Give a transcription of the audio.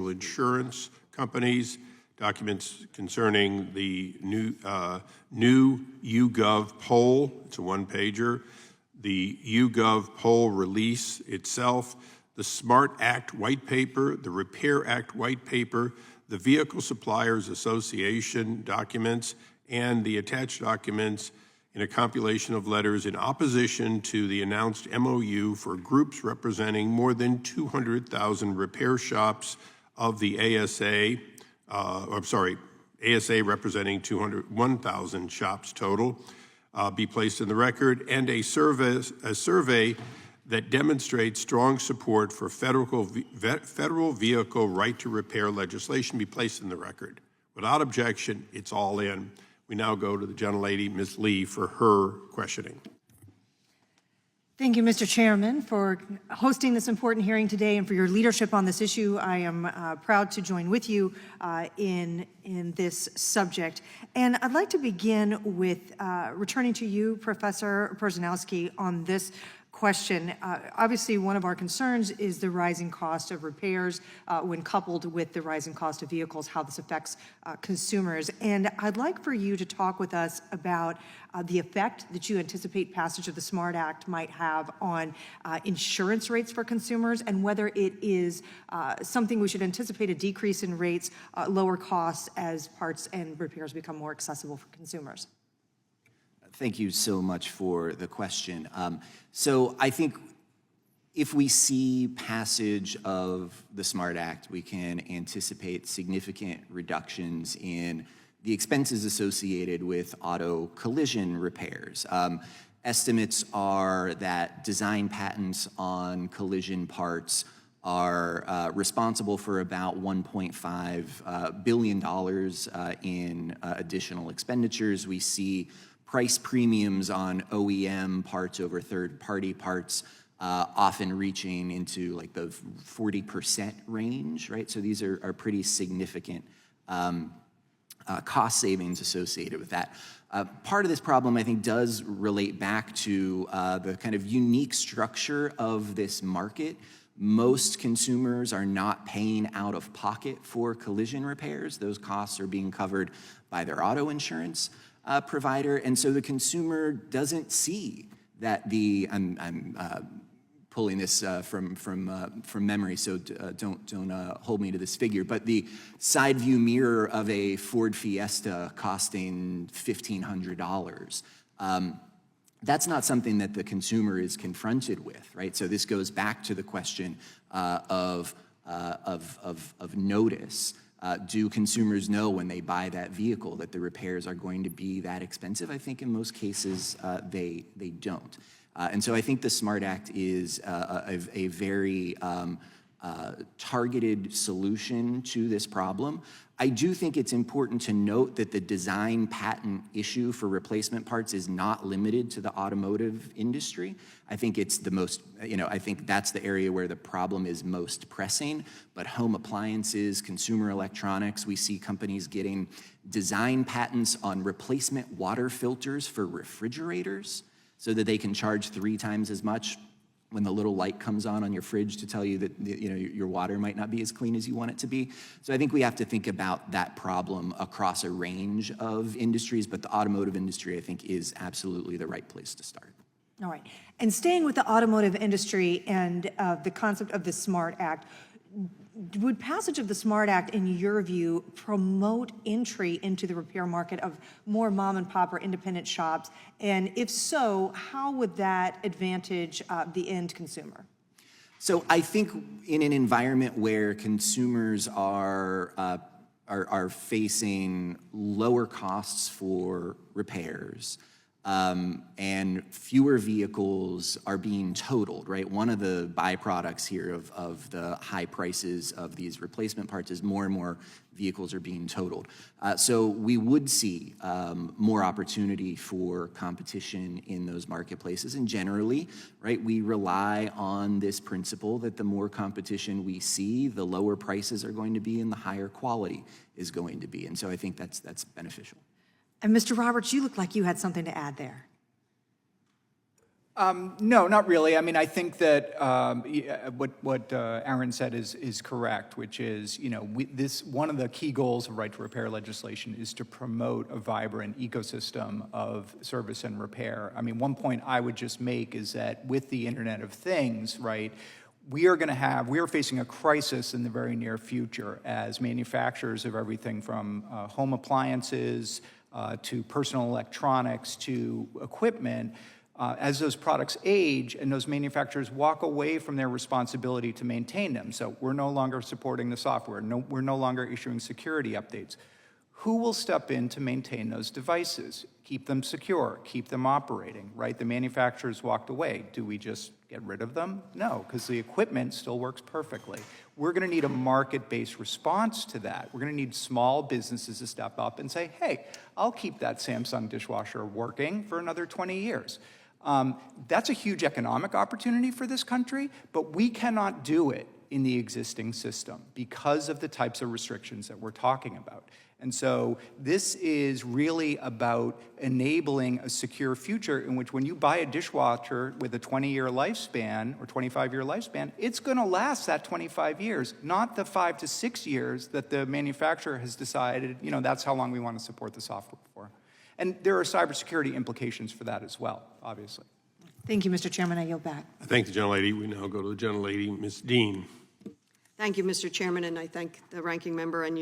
insurance companies, documents concerning the new YouGov poll. It's a one-pager. The YouGov poll release itself, the SMART Act white paper, the Repair Act white paper, the Vehicle Suppliers Association documents, and the attached documents in a compilation of letters in opposition to the announced MOU for groups representing more than 200,000 repair shops of the ASA, ASA representing 1,000 shops total, be placed in the record, and a survey that demonstrates strong support for federal vehicle right to repair legislation be placed in the record. Without objection, it's all in. We now go to the gentlelady, Ms. Lee, for her questioning. Thank you, Mr. Chairman, for hosting this important hearing today and for your leadership on this issue. I am proud to join with you in this subject. And I'd like to begin with returning to you, Professor Perzanowski, on this question. Obviously, one of our concerns is the rising cost of repairs when coupled with the rising cost of vehicles, how this affects consumers. And I'd like for you to talk with us about the effect that you anticipate passage of the SMART Act might have on insurance rates for consumers, and whether it is something we should anticipate a decrease in rates, lower costs as parts and repairs become more accessible for consumers. Thank you so much for the question. So I think if we see passage of the SMART Act, we can anticipate significant reductions in the expenses associated with auto collision repairs. Estimates are that design patents on collision parts are responsible for about $1.5 billion in additional expenditures. We see price premiums on OEM parts over third-party parts often reaching into like the 40% range, right? So these are pretty significant cost savings associated with that. Part of this problem, I think, does relate back to the kind of unique structure of this market. Most consumers are not paying out of pocket for collision repairs. Those costs are being covered by their auto insurance provider, and so the consumer doesn't see that I'm pulling this from memory, so don't hold me to this figure, but the side view mirror of a Ford Fiesta costing $1,500. That's not something that the consumer is confronted with, right? So this goes back to the question of notice. Do consumers know when they buy that vehicle that the repairs are going to be that expensive? I think in most cases they don't. And so I think the SMART Act is a very targeted solution to this problem. I do think it's important to note that the design patent issue for replacement parts is not limited to the automotive industry. I think it's the most, I think that's the area where the problem is most pressing, but home appliances, consumer electronics, we see companies getting design patents on replacement water filters for refrigerators so that they can charge 3 times as much when the little light comes on your fridge to tell you that your water might not be as clean as you want it to be. So I think we have to think about that problem across a range of industries, but the automotive industry, I think, is absolutely the right place to start. All right. And staying with the automotive industry and the concept of the SMART Act, would passage of the SMART Act, in your view, promote entry into the repair market of more mom and pop or independent shops? And if so, how would that advantage the end consumer? So I think in an environment where consumers are facing lower costs for repairs, and fewer vehicles are being totaled, right? One of the byproducts here of the high prices of these replacement parts is more and more vehicles are being totaled. So we would see more opportunity for competition in those marketplaces. And generally, right, we rely on this principle that the more competition we see, the lower prices are going to be and the higher quality is going to be. And so I think that's beneficial. And Mr. Roberts, you look like you had something to add there. No, not really. I mean, I think that what Aaron said is correct, which is, one of the key goals of right to repair legislation is to promote a vibrant ecosystem of service and repair. I mean, one point I would just make is that with the Internet of Things, right, we are facing a crisis in the very near future as manufacturers of everything from home appliances to personal electronics to equipment. As those products age and those manufacturers walk away from their responsibility to maintain them. So we're no longer supporting the software. We're no longer issuing security updates. Who will step in to maintain those devices? Keep them secure, keep them operating, right? The manufacturers walked away. Do we just get rid of them? No, because the equipment still works perfectly. We're going to need a market-based response to that. We're going to need small businesses to step up and say, hey, I'll keep that Samsung dishwasher working for another 20 years. That's a huge economic opportunity for this country, but we cannot do it in the existing system because of the types of restrictions that we're talking about. And so this is really about enabling a secure future in which when you buy a dishwasher with a 20-year lifespan or 25-year lifespan, it's going to last that 25 years, not the 5 to 6 years that the manufacturer has decided, that's how long we want to support the software for. And there are cybersecurity implications for that as well, obviously. Thank you, Mr. Chairman. I yield back. I thank the gentlelady. We now go to the gentlelady, Ms. Dean. Thank you, Mr. Chairman, and I thank the ranking member and